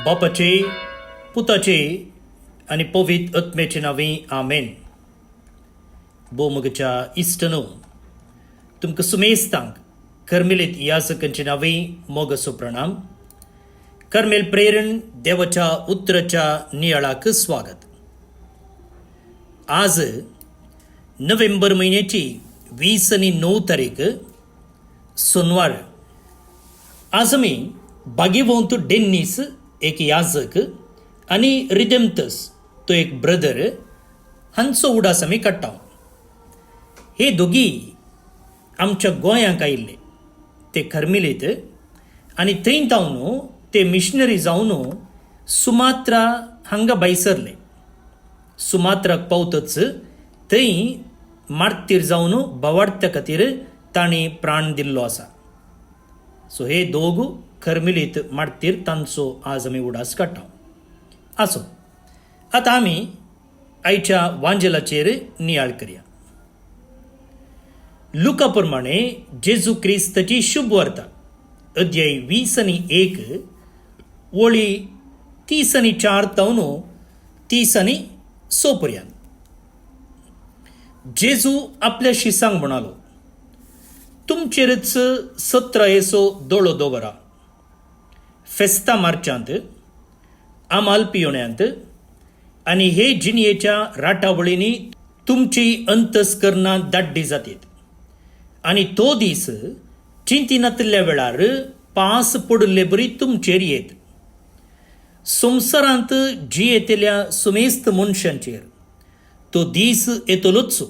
बापाचे पुताचे आणि पवित्र आत्म्याचे नावे आमेन. बोमगच्या इष्टनो तुमकां सुमेस्तांक कर्मेलीत याजकांचे नावे मोगसो प्रणाम. कर्मेल प्रेरण देवाच्या उतराच्या नियाळाक स्वागत. आज नोव्हेंबर महिन्याची 20 आणि 9 तारीख सोनवार. आज आमी भाग्यवंत डेन्निस एक याजक आणि रिडेम्पटस तो एक ब्रदर हांचो उडास आमी काडटा. हे दोगी आमच्या गोंयांक आयिल्ले ते कर्मेलीत आनी थंय जावन ते मिशनरी जावन सुमात्रा हांगा बायसरले. सुमात्राक पावतच थंय मार्तीर जावन भवार्थ्या खातीर तांणी प्राण दिल्लो आसा. सो हे दोग कर्मेलीत मार्तीर तांचो आज आमी उडास काडटा. आसो आतां आमी आयच्या वांजेलाचेर नियाळ करया. लुका प्रमाणे जेजू क्रिस्ताची शुभ वार्ता अध्याय 20 आणि 1 वळी 30 आणि 4 तावन 30 आणि 6 पर्यंत. जेजू आपल्या शिसांक म्हणालो, तुमचेरच 17 येसो दोळो दवरा. फेस्ता मार्चांत, आमाल पियोण्यांत आनी हे जिणयेच्या राटावळींनी तुमची अंतस्करणां दाड्डी जातीत. आनी तो दीस चिंतिनातल्या वेळार पास पडले बरी तुमचेर येत. संवसारांत जियेतल्या सुमेस्त मनशांचेर तो दीस येतलोच.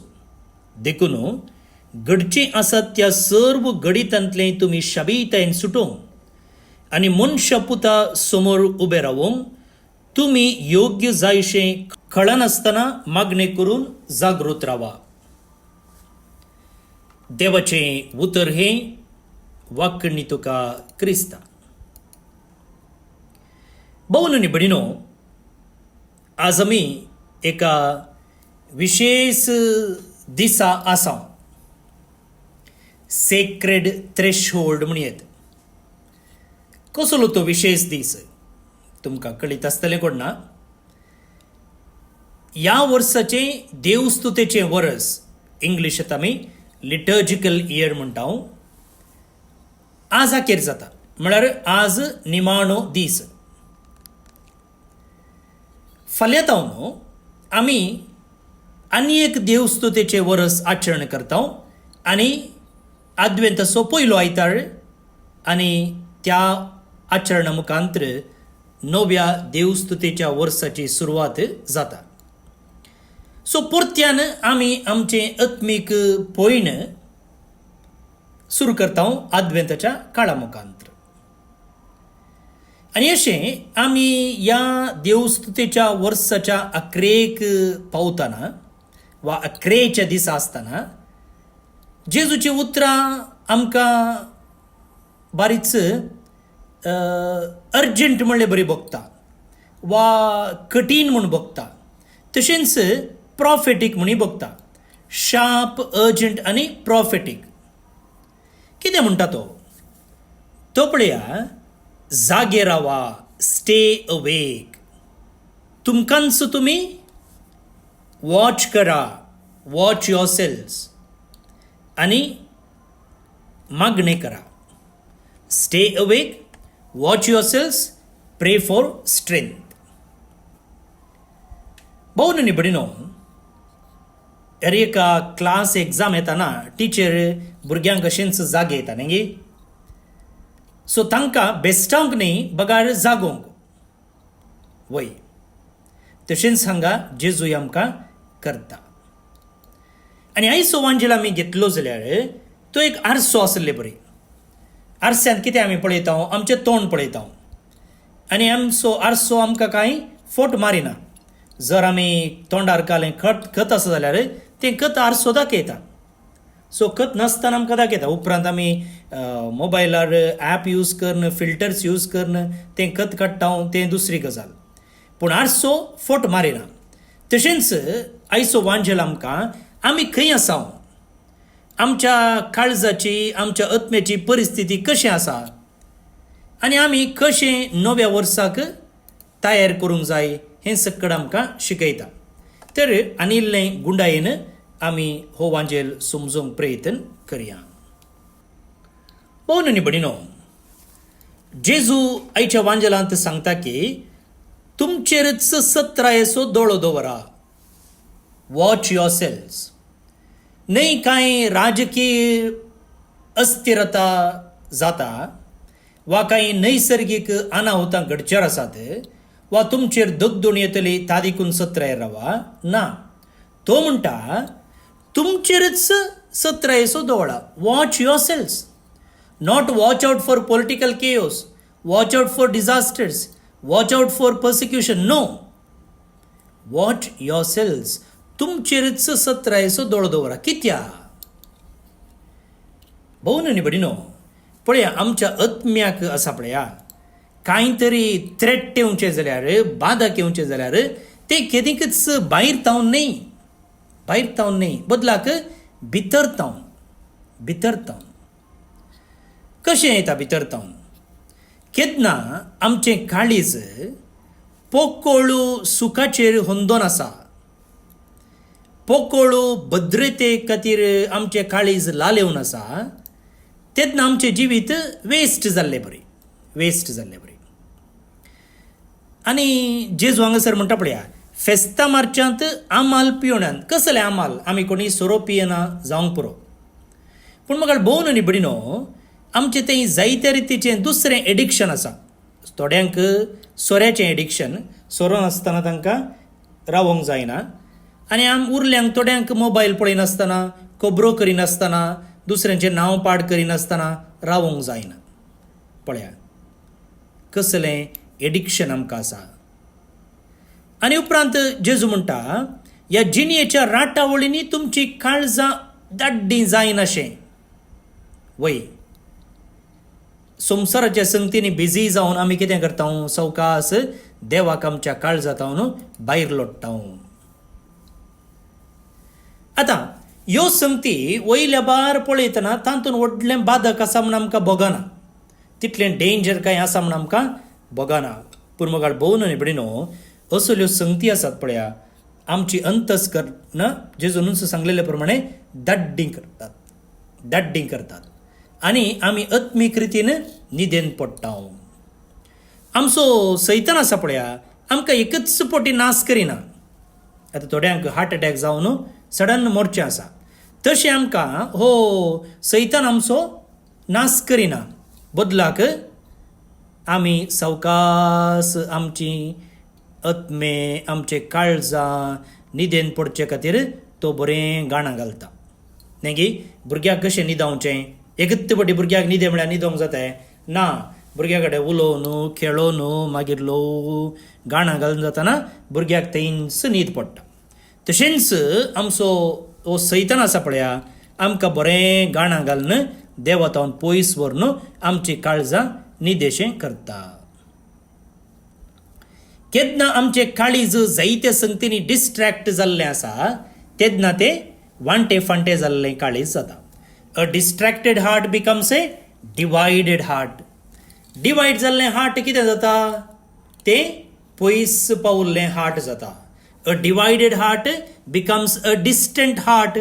देखून घडचें आसात त्या सर्व गडितांतले तुमी शाबीतायेन सुटोवंक आनी मनशा पुता समोर उबे रावोंक तुमी योग्य जायशें कळनासतना मागणें करून जागृत रावा. देवाचें उतर हें वाक्कणी तुका क्रिस्ता. भवनो नी भयणीनो, आज आमी एका विशेष दिसा आसा. सेक्रेड थ्रेशहोल्ड म्हणयत. कसलो तो विशेष दीस तुमकां कळीत आसतलें कोण ना. ह्या वर्साचे देवस्तुतेचें वर्स इंग्लिशांत आमी लिटर्जिकल इयर म्हणटा. आज अखेर जाता, म्हळ्यार आज निमाणो दीस. फाल्यां जावन आमी आनी एक देवस्तुतेचें वर्स आचरण करता आनी आद्वेंताचो पयलो आयतार आनी त्या आचरणा मुखांतर नव्या देवस्तुतेच्या वर्साची सुरवात जाता. सो परत्यान आमी आमचें आत्मीक पयण सुरू करता आद्वेंताच्या काळा मुखांतर. आनी अशें आमी ह्या देवस्तुतेच्या वर्साच्या अकरेक पावतना वा अकरेच्या दिसा आसतना जेजूची उतरां आमकां बारीच अर्जंट म्हणलें बरी भोगता वा कठीण म्हूण भोगता. तशेंच प्रॉफेटीक म्हणून भोगता. शार्प, अर्जंट आनी प्रॉफेटीक. कितें म्हणटा तो पळया. जागे रावा, स्टे अवेक. तुमकांच तुमी वॉच करा, वॉच युअर सेल्स आनी मागणें करा. Stay awake, watch your cells, pray for strength. भवनो नी भयणीनो, हर एका क्लास एग्जाम येताना टिचर भुरग्यांक अशेंच जागे येता न्ही. सो तांकां बेस्टांक न्ही बगार जागोंक वय. तशेंच हांगा जेजूय आमकां करता. आनी आयज वांजेल आमी घेतलो जाल्यार तो एक आरसो आसले बरी. आरस्यांत कितें आमी पळयता, आमचें तोंड पळयता आनी आमचो आरसो आमकां कांय फोट मारिना. जर आमी तोंडार घालें खत आसा जाल्यार तें खत आरसो दाखयता. सो खत नासतना आमकां दाखयता. उपरांत आमी मोबायलार ॲप यूज करन, फिल्टर्स यूज करन तें खत काडटा, तें दुसरी गजाल. पूण आरसो फोट मारिना. तशेंच आयचो वांजेल आमकां आमी खंय आसा, आमच्या काळजाची, आमच्या आत्म्याची परिस्थिती कशी आसा आनी आमी कशें नव्या वर्साक तयार करूंक जाय हें सकड आमकां शिकयता. तर आनिल्लें गुंडायेन आमी हो वांजेल समजूंक प्रयत्न करया. पळोवन न्ही भयणीनो, जेजू आयच्या वांजेलांत सांगता की तुमचेरच सत्रायेचो दोळो दवरा. Watch your cells. न्हय कांय राजकीय अस्थिरता जाता वा कांय नैसर्गीक अनाहुतां घडच्यार आसात वा तुमचेर दगदूण येतली ता देखून सत्राय रावा. ना, तो म्हणटा तुमचेरच सत्रायेचो दोळा. Watch your selves. Not watch out for political chaos, watch out for disasters, watch out for persecution. No, watch your selves. तुमचेरच सत्रायेचो दोळो दवरा. कित्या? भोव न्ही भयणीनो, पळया आमच्या आत्म्याक आसा पळया, कांय तरी थ्रेट येवचें जाल्यार, बाधक येवचें जाल्यार ते केदीकच भायर तावन न्ही, बदलाक भितर तावन. कशें येता भितर तावन? केन्ना आमचें काळीज पोकळू सुखाचेर हुंदोन आसा, पोकळू भद्रते खातीर आमचें काळीज लालेवन आसा, तेन्ना आमचें जिवीत वेस्ट जाल्लें बरें. आनी जेजू हांगासर म्हणटा पळया, फेस्ता मार्चांत आमाल पियोण्यांत. कसले आमाल? आमी कोणी सोरो पियेना जावंक पुरो. पूण म्हाका भोव न्ही भयणीनो, आमचें तें जायत्या रितीचें दुसरें एडिक्शन आसा. थोड्यांक सोऱ्याचें एडिक्शन, सोरो नासतना तांकां रावोंक जायना. आनी उरल्यांक थोड्यांक मोबायल पळयनासतना, खबरो करिनासतना, दुसऱ्यांचें नांव पाड करिनासतना रावोंक जायना. पळया कसलें एडिक्शन आमकां आसा. आनी उपरांत जेजू म्हणटा, ह्या जिणयेच्या राटावळींनी तुमची काळजां दाड्डी जायनाशें. वय संवसाराच्या संगतींनी बिजी जावन आमी कितें करता? सवकास देवाक आमच्या काळजांतावन भायर लोट्टा. आतां ह्यो संगती वयल्या बार पळयतना तातूंत व्हडलें बाधक आसा म्हूण आमकां भोगना, तितलें डेंजर कांय आसा म्हूण आमकां भोगना. पूण म्हाका भोव न्ही भयणीनो, असल्यो संगती आसात पळया, आमची अंतस्करण जेजून सांगलेले प्रमाणे दाड्डीं करतात आनी आमी आत्मीक रितीन निदेन पडटा. आमचो सैतान आसा पळया, आमकां एकच पोटी नाश करिना. आतां थोड्यांक हार्ट अटॅक जावन सडन मोरचें आसा, तशें आमकां हो सैतान आमचो नाश करिना. बदलाक आमी सावकास आमची आत्मे, आमचे काळजां निदेन पडचे खातीर तो बरें गाणां घालता. न्ही गी, भुरग्याक कशें न्हिदावचें? एकच पाटी भुरग्याक न्हिदे म्हळ्यार न्हिदोंक जाताय? ना, भुरग्या कडेन उलोवन खेळोन मागीर लो गाणां घालून जाताना भुरग्याक तेंच न्हीद पडटा. तशेंच आमचो हो सैतान आसा पळया, आमकां बरें गाणां घालून देवातावन पयस व्हरून आमची काळजां न्हिदेशें करता. केन्ना आमचें काळीज जायत्या संगतींनी डिस्ट्रॅक्ट जाल्लें आसा, तेन्ना तें वांटे फांटे जाल्लें काळीज जाता. A distracted heart becomes a divided heart. Divide जाल्लें हार्ट कितें जाता? तें पयस पावुल्लें हार्ट जाता. A divided heart becomes a distant heart.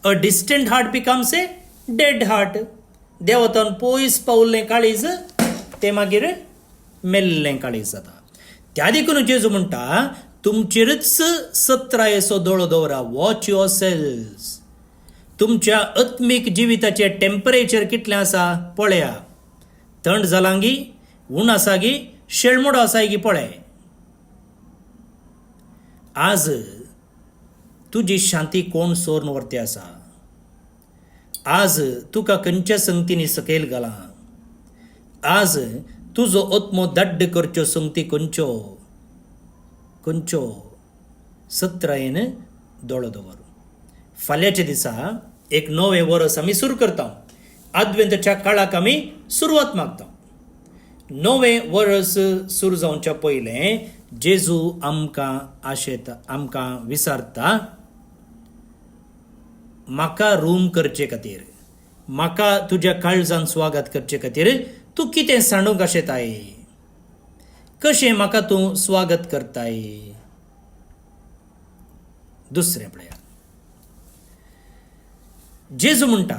A distant heart becomes a dead heart. देवतान पयस पावुल्लें काळीज तें मागीर मेल्लें काळीज जाता. त्या देखून जेजू म्हणटा, तुमचेरच सत्रायेचो दोळो दवरा. Watch your cells. तुमच्या आत्मीक जिविताचें टेम्परेचर कितलें आसा पळया. थंड जालां गी, ऊन आसा गी, शेळमोडो आसा गी, पळय. आज तुजी शांती कोण सोरून व्हरते आसा? आज तुका खंयच्या संगतींनी सकयल घाला? आज तुजो आत्मो दाड्ड करच्यो संगती खंयच्यो? सत्रायेन दोळो दवर. फाल्यांच्या दिसा एक नवें वर्स आमी सुरू करता. आद्वेंतच्या काळाक आमी सुरवात मागता. नवें वर्स सुरू जावच्या पयलें जेजू आमकां विचारता, म्हाका रूम करचे खातीर, म्हाका तुज्या काळजान स्वागत करचे खातीर तूं कितें सांडूंक आशेताय? कशें म्हाका तूं स्वागत करताय. दुसरें पळया, जेजू म्हणटा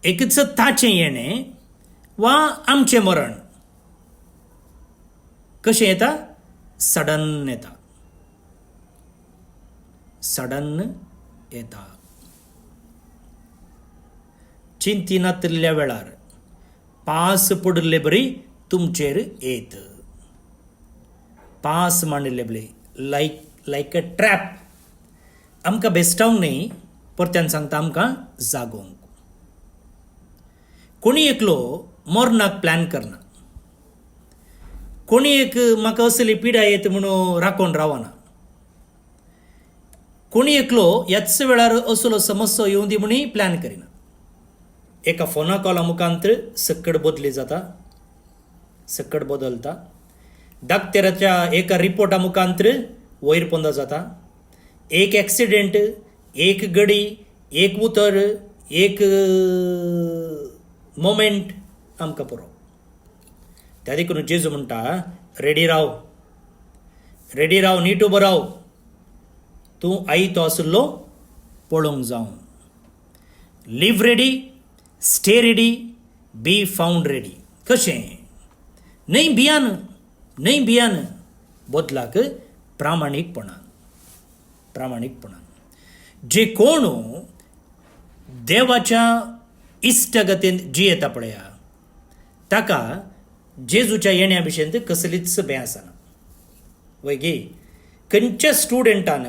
एकच ताचें येणें वा आमचें मरण कशें येता, सडन येता, सडन येता. चिंतिनातल्या वेळार पास पडले बरी तुमचेर येत. पास मांडिल्ले बरी लायक अ ट्रॅप. आमकां बेस्टावंक न्ही, परत्यान सांगता आमकां जागोवंक. कोणी एकलो मरणाक प्लॅन करना. कोणी एक म्हाका असली पिडा येत म्हणून राखून रावना. कोणी एकलो ह्याच वेळार असलो समस्या येवं दी म्हणून प्लॅन करिना. एका फोना कॉला मुखांतर सक्कड बदली जाता, सक्कड बदलता. डाक्टराच्या एका रिपोर्टा मुखांतर वयर पोंदा जाता. एक एक्सिडेंट, एक गडी, एक उतर, एक मोमेंट आमकां पुरो. त्या देखून जेजू म्हणटा रेडी राव, रेडी राव, नीट उबो राव, तूं आई तो आसलो पळोवंक जावं. लिव रेडी, स्टे रेडी, बी फावंड रेडी. कशें? न्हय भियान, न्हय भियान, बदलाक प्रामाणीकपणान, प्रामाणीकपणान. जे कोण देवाच्या इश्टगतीन जियेता पळया, ताका जेजूच्या येण्या विशयी कसलीच भें आसना. वैगे खंयच्या स्टुडंटान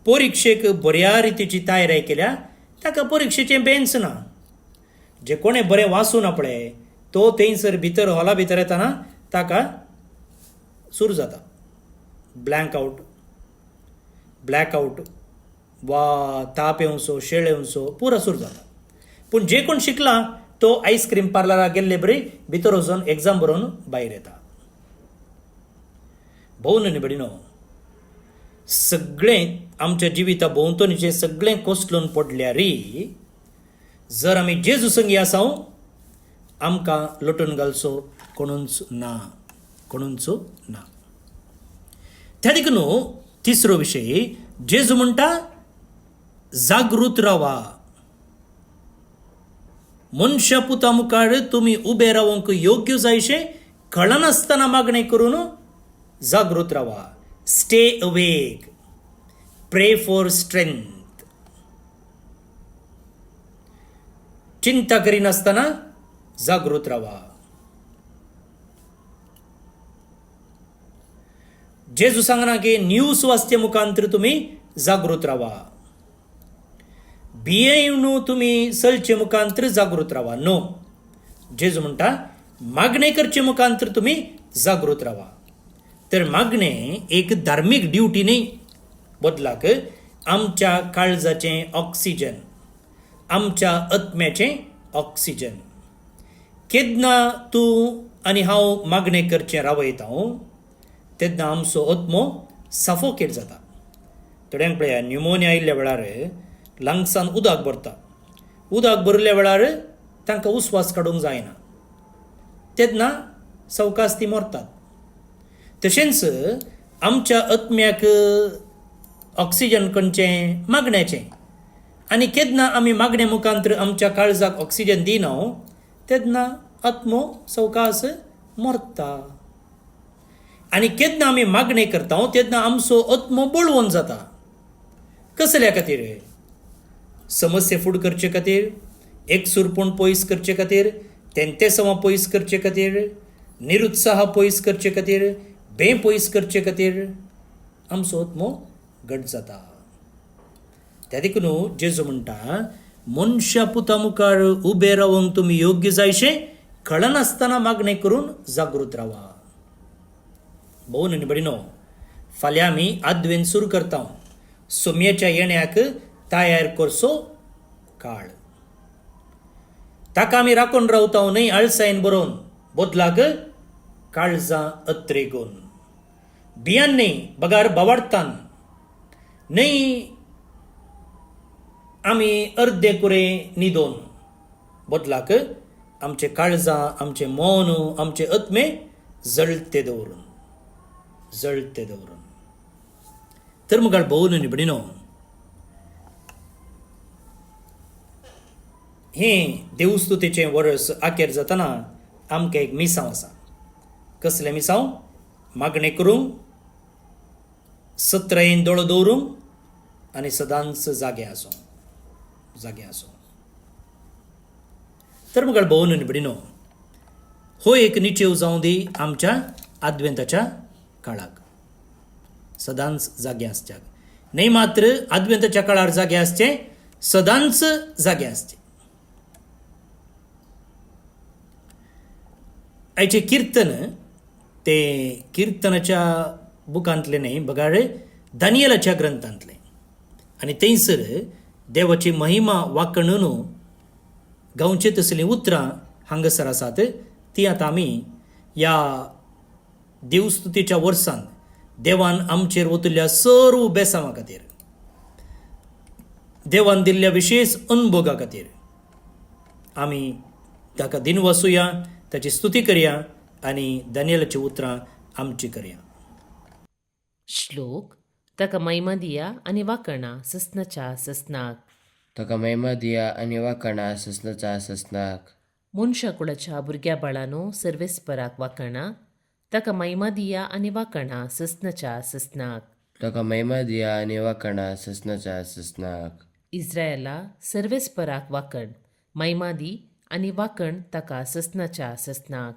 परिक्षेक बऱ्या रितीची तयारी केल्या ताका परिक्षेचें बेंच ना. जे कोणें बरें वाचूना पळय तो थंयसर भितर हॉला भितर येताना ताका सुरू जाता ब्लँक आउट, ब्लॅक आउट वा ताप येवचो, शेळ येवचो, पुरो सुरू जाता. पूण जे कोण शिकला तो आईस्क्रीम पार्लराक गेल्ले बरी भितर वचून एग्जाम बरोवन भायर येता. भोवन न्ही बडिनो, सगळें आमच्या जिविता भोंवतणीचें सगळें कोसलून पडल्यार जर आमी जेजू संगी आसाव आमकां लटून घालचो कोणूच ना, कोणूच ना. त्या देखून तिसरो विशय, जेजू म्हणटा जागृत रावा. मनशा पुता मुखार तुमी उबे रावंक योग्य जायशें कळनासतना मागणें करून जागृत रावा. स्टे अवेक, प्रे फॉर स्ट्रेंथ. चिंता करिनासतना जागृत रावा. जेजू सांगना की न्यूज वाचते मुखांतर तुमी जागृत रावा. भियेवन तुमी चलचे मुखांतर जागृत रावा. नो, जेजू म्हणटा मागणे करचे मुखांतर तुमी जागृत रावा. तर मागणें एक धार्मीक ड्युटी न्ही, बदलाक आमच्या काळजाचें ऑक्सिजन, आमच्या आत्म्याचें ऑक्सिजन. केन्ना तूं आनी हांव मागणें करचें रावयता तेन्ना आमचो आत्मो सफोकेट जाता. थोड्यांक पळया न्युमोनिया आयिल्ल्या वेळार लंग्सान उदक भरता. उदक भरल्या वेळार तांकां उस्वास काडूंक जायना, तेन्ना सवकास ती मरतात. तशेंच आमच्या आत्म्याक ऑक्सिजन खंयचें, मागण्याचें. आनी केन्ना आमी मागणे मुखांतर आमच्या काळजाक ऑक्सिजन दिना तेन्ना आत्मो सवकास मरता. आनी केन्ना आमी मागणें करता तेन्ना आमचो आत्मो बळवून जाता. कसल्या खातीर? समस्या फूड करचे खातीर, एकसुरपण पयस करचे खातीर, तेंतेसवां पयस करचे खातीर, निरुत्साह पयस करचे खातीर, बें पयस करचे खातीर आमचो आत्मो घट जाता. त्या देखून जेजू म्हणटा मनशा पुता मुखार उबे रावंक तुमी योग्य जायशें कळनासतना मागणें करून जागृत रावा. भोव न्ही बडिनो, फाल्यां आमी आद्वेन सुरू करता. सोम्याच्या येण्याक तयार करचो काळ. ताका आमी राखून रावता न्हय आळसायेन बरोवन, बदलाक काळजां अत्रेगून. भियान न्ही, बगार बावाडतान न्हय आमी अर्दे कुरे न्हिदोन, बदलाक आमचे काळजां, आमचे मन, आमचे आत्मे जळते दवरून. जळते दवरून. तर मुगाळ भोवन निबडिनो हे देवस्तुतीचें वर्स आखेर जातना आमकां एक मिसांव आसा. कसलें मिसांव? मागणें करूंक, सत्रेन दोळो दवरूंक आनी सदांच जागे आसूं. तर मुगाळ भोवन निबडिनो हो एक निचेव जावं दी आमच्या आद्वेंताच्या काळाक. सदांच जागे आसच्याक न्ही, मात्र आद्वेंताच्या काळार जागे आसचे, सदांच जागे आसचे. आयचे कीर्तन ते कीर्तनाच्या बुकांतले न्ही, बगाळे दानियेलाच्या ग्रंथांतले. आनी थंयसर देवाची महिमा वाकणून गावचे तसलीं उतरां हांगासर आसात. ती आतां आमी ह्या देवस्तुतीच्या वर्सान देवान आमचेर ओतिल्ल्या सर्व बेसांवा खातीर, देवान दिल्ल्या विशेष अनुभोगा खातीर आमी ताका दिनवासुया, ताची स्तुती करया आनी दानियेलाची उतरां आमची करया. श्लोक. ताका महिमा दिया आनी वाकणा ससनाच्या ससनाक. ताका महिमा दिया आनी वाकणा ससनाच्या ससनाक. मनशा कुळाच्या भुरग्या बाळांनो सर्वेस्पराक वाकणा. ताका महिमा दिया आनी वाकणा ससनाच्या ससनाक. ताका महिमा दिया आनी वाकणा ससनाच्या ससनाक. इस्रायला सर्वेस्पराक वाकण. महिमा दी आनी वाकण ताका ससनाच्या ससनाक.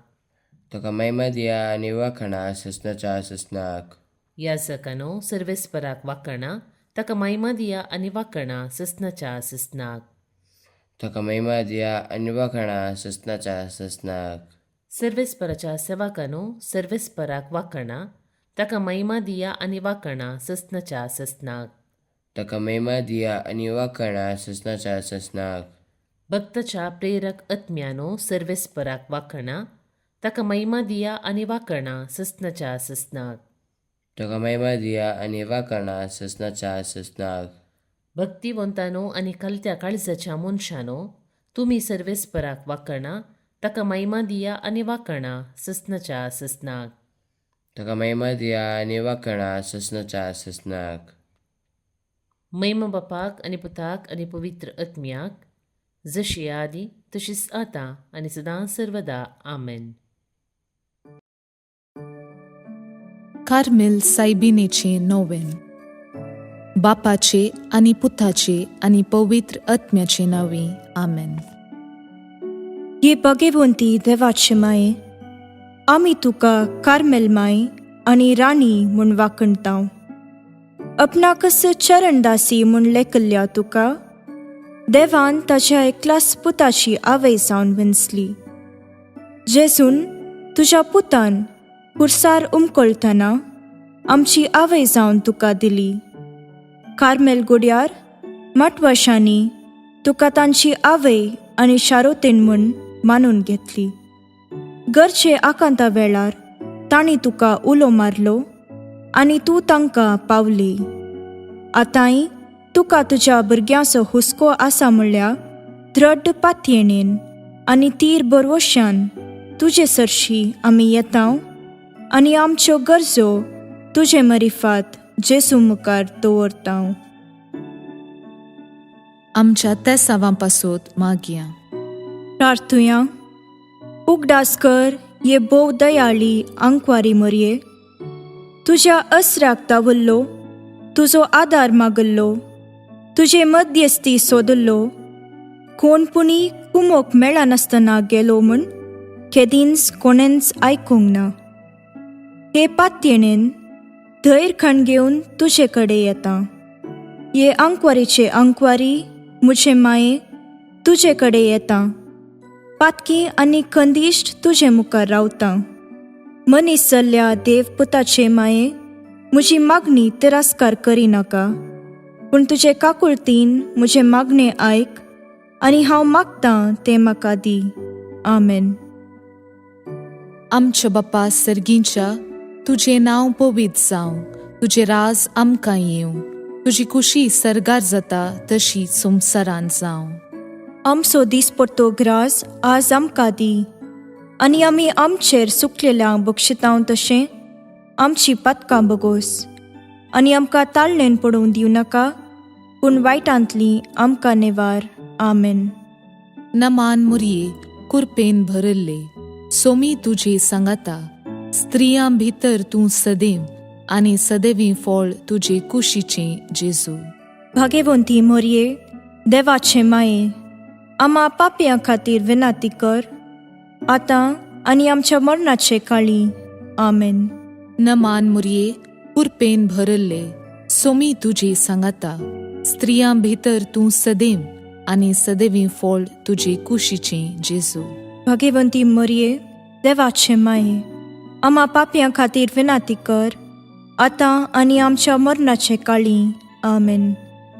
ताका महिमा दिया आनी वाकणा ससनाच्या ससनाक. याजकानो सर्वेस्पराक वाकणा. ताका महिमा दिया आनी वाकणा ससनाच्या ससनाक. ताका महिमा दिया आनी वाकणा ससनाच्या ससनाक. सर्वेस्पराच्या सेवकानो सर्वेस्पराक वाकणा. ताका महिमा दिया आनी वाकणा ससनाच्या ससनाक. ताका महिमा दिया आनी वाकणा ससनाच्या ससनाक. भक्ताच्या प्रेरक आत्म्यानो सर्वेस्पराक वाकणा. ताका महिमा दिया आनी वाकणा ससनाच्या ससनाक. ताका महिमा दिया आनी वाकणा ससनाच्या ससनाक. भक्तिवंतानो आनी कलत्या काळजाच्या मनशानो तुमी सर्वेस्पराक वाकणा. ताका महिमा दिया आनी वाकणा ससनाच्या ससनाक. ताका महिमा दिया आनी वाकणा ससनाच्या ससनाक. महिमा बापाक आनी पुताक आनी पवित्र आत्म्याक, जशी आदी तशीच आतां आनी सदां सर्वदा. आमेन. कार्मेल सायबिनेचे नोवेन. बापाचे आनी पुताचे आनी पवित्र आत्म्याचे नांवे. आमेन. ये भगवंती देवाचे माये, आमी तुका कार्मेल माय आनी राणी म्हूण वाकणटाव. आपणाकच चरणदासी म्हूण लेखल्या तुका देवान ताच्या एकल्याच पुताची आवय जावन विंचली. जेजून तुज्या पुतान खुर्सार उमकळटना आमची आवय जावन तुका दिली. कार्मेल गुड्यार मठवाशांनी तुका तांची आवय आनी शारोतेन म्हूण मानून घेतली. गरजे आकांता वेळार तांणी तुका उलो मारलो आनी तूं तांकां पावली. आतांय तुका तुज्या भुरग्यांचो हुस्को आसा म्हणल्यार दृढ पातयेणेन आनी तीर बरवश्यान तुजे सरशी आमी येतांव आनी आमच्यो गरजो तुजे मरिफात जेसू मुखार दवरतांव. आमच्या त्या सावांपासून मागया. प्रार्थुया. उगडास कर ये भोव दयाळी आंकवारी मरये. तुज्या अस्राक तावल्लो, तुजो आदार मागल्लो, तुजे मध्यस्थी सोदल्लो, कोण पुणी कुमोक मेळनासतना गेलो म्हूण केदींच कोणेंच आयकूंक ना. हे पातयेणेन धैर खण घेवन तुजे कडेन येता. ये आंकवारीचे आंकवारी मुझे माये तुजे कडेन येता. पातकी आनी खंदिश्ट तुजे मुखार रावता. मनीस जाल्ल्या देव पुताचे माये म्हजी मागणी तिरस्कार करिनाका, पूण तुजे काकुळतीन म्हजे मागणें आयक आनी हांव मागतां तें म्हाका दी. आमेन. आमच्या बापा सर्गींच्या तुझे नांव पवित्र जावं. तुजे राज आमकां येवं. तुजी कुशी सरगार जाता तशी संवसारांत जावं. आमचो दिसपडटो ग्रास आज आमकां दी आनी आमी आमचेर सुकलेल्यांक बक्षितांव तशें आमची पातकां बगोस आनी आमकां ताळणेन पडोवन दिवं नाका, पूण वायटांतली आमकां नेवार. आमेन. नमान मुरये कुरपेन भरल्ले, सोमी तुजे सांगाता, स्त्रियां भितर तूं सदैव आनी सदैवी फळ तुजे कुशीचें जेजू. भाग्यवंती मोरये, देवाचे माये, आम्हा पापयां खातीर विनाती कर, आतां आनी आमच्या मरणाचे काळी. आमेन. नमान मुरये कुरपेन भरल्ले, सोमी तुजे सांगाता, स्त्रियां भितर तूं सदैव आनी सदैवी फळ तुजे कुशीचें जेजू. भाग्यवंती मोरये, देवाचे माये, आम्हा पापयां खातीर विनाती कर, आतां आनी आमच्या मरणाचे काळी. आमेन.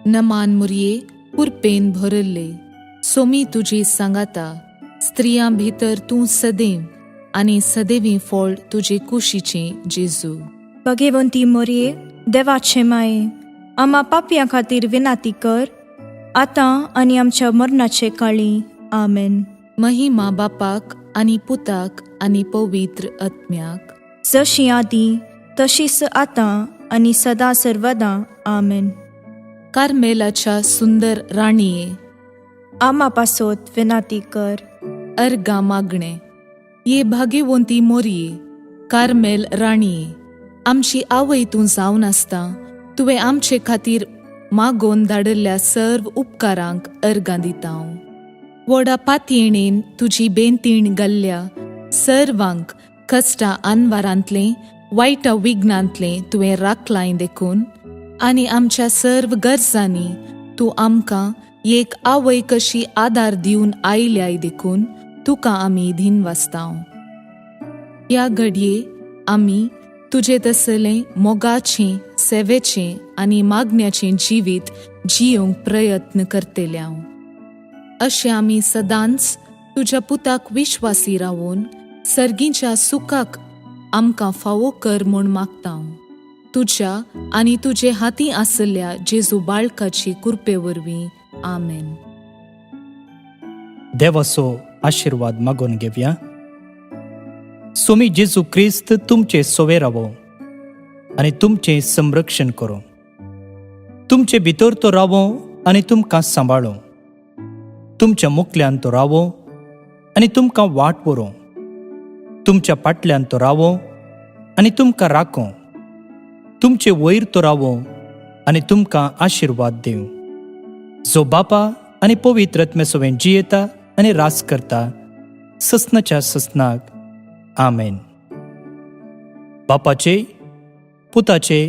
नमान मुरये कुरपेन भरल्ले, सोमी तुजे सांगाता, स्त्रियां भितर तूं सदैव आनी सदैवी फळ तुजे कुशीचें जेजू. भाग्यवंती मोरये, देवाचे माये, आम्हा पापयां खातीर विनाती कर, आतां आनी आमच्या मरणाचे काळी. आमेन. महिमा बापाक आनी पुताक आनी पवित्र आत्म्याक, जशी आदी तशीच आतां आनी सदां सर्वदां. आमेन. कार्मेलाच्या सुंदर राणीये, आम्हा पासोत विनाती कर. अर्गा मागणे. ये भाग्यवंती मोरये, कार्मेल राणीये, आमची आवय तूं जावन आसता, तुवें आमचे खातीर मागोवन धाडिल्ल्या सर्व उपकारांक अर्गां दिता हांव. व्हडा पातयेणेन तुजी बेंतीण घाल्ल्या सर्वांक कश्टां आनवारांतलें वायटा विघ्नांतलें तुवें राखलां देखून, आनी आमच्या सर्व गरजांनी तूं आमकां एक आवय कशी आदार दिवन आयल्याय देखून तुका आमी दिनवासतांव. ह्या घडये आमी तुजे तसलें मोगाचें, सेवेचें आनी मागण्याचें जिवीत जियोंक प्रयत्न करतले हांव. अशें आमी सदांच तुज्या पुताक विश्वासी रावून सर्गीच्या सुखाक आमकां फावो कर म्हूण मागता हांव. तुज्या आनी तुजे हातीं आसल्या जेजू बाळकाची कृपे वरवीं. आमेन. देवाचो आशिर्वाद मागून घेवया. सोमी जेजू क्रिस्त तुमचे सोवे रावो आनी तुमचें संरक्षण करो. तुमचे भितर तो रावो आनी तुमकां सांबाळो. तुमच्या मुखल्यान तो रावो आनी तुमकां वाट व्हरो. तुमच्या फाटल्यान तो रावो आनी तुमकां राखो. तुमचे वयर तो रावो आनी तुमकां आशिर्वाद दिवं. जो बापा आनी पवित्र आत्मे सोबें जियेता आनी रास करता ससनाच्या ससनाक. आमेन. बापाचे, पुताचे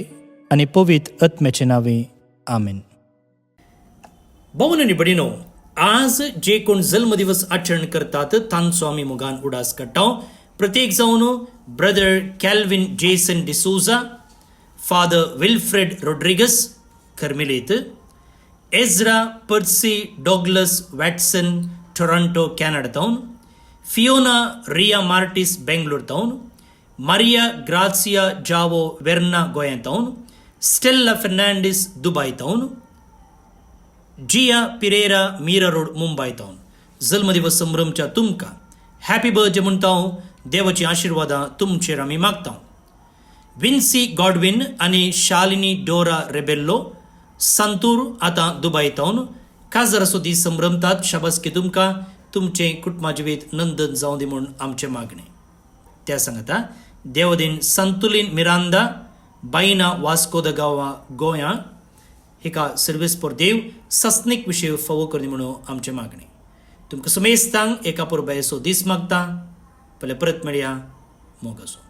आनी पवित्र आत्म्याचे नावे. आमेन. भावन आनी भयणीनो, आज जे कोण जल्मदिवस आचरण करतात तांचो आमी मोगान उडास काडटा. प्रत्येक जावन brother Calvin Jason D'Souza, father Wilfred Rodrigues Carmelite, Ezra Percy Douglas Watson Toronto Canada तावन, फियोना रिया मार्टिस बेंगलोर तावन, मारिया ग्रासिया जावो वेर्ना गोंया तावन, स्टेल्ला फर्नांडीस दुबय तावन, जिया पिरेरा मीरा रोड मुंबय तावन जल्मदिवस संभ्रमच्या तुमकां हॅपी बर्थडे म्हणटा. देवाची आशिर्वादां तुमचेर आमी मागता. विन्सी गॉडविन आनी शालिनी डोरा रेबेल्लो संतूर आतां दुबय तावन काजराचो दीस संभ्रमतात. शाबासकी तुमकां. तुमचें कुटुंबा जिवीत नंदन जावं दी म्हूण आमचें मागणें. त्या सांगता देवदीन संतुलीन मिरांदा बायना वास्को द गांवा गोंया हिका सर्वीस फॉर देव सस्नीक विशय फावो करनी म्हणून आमचें मागणें. तुमकां समेस्तांक एका पुरबायेचो दीस मागता. पयले परत मेळया. मोग आसूं.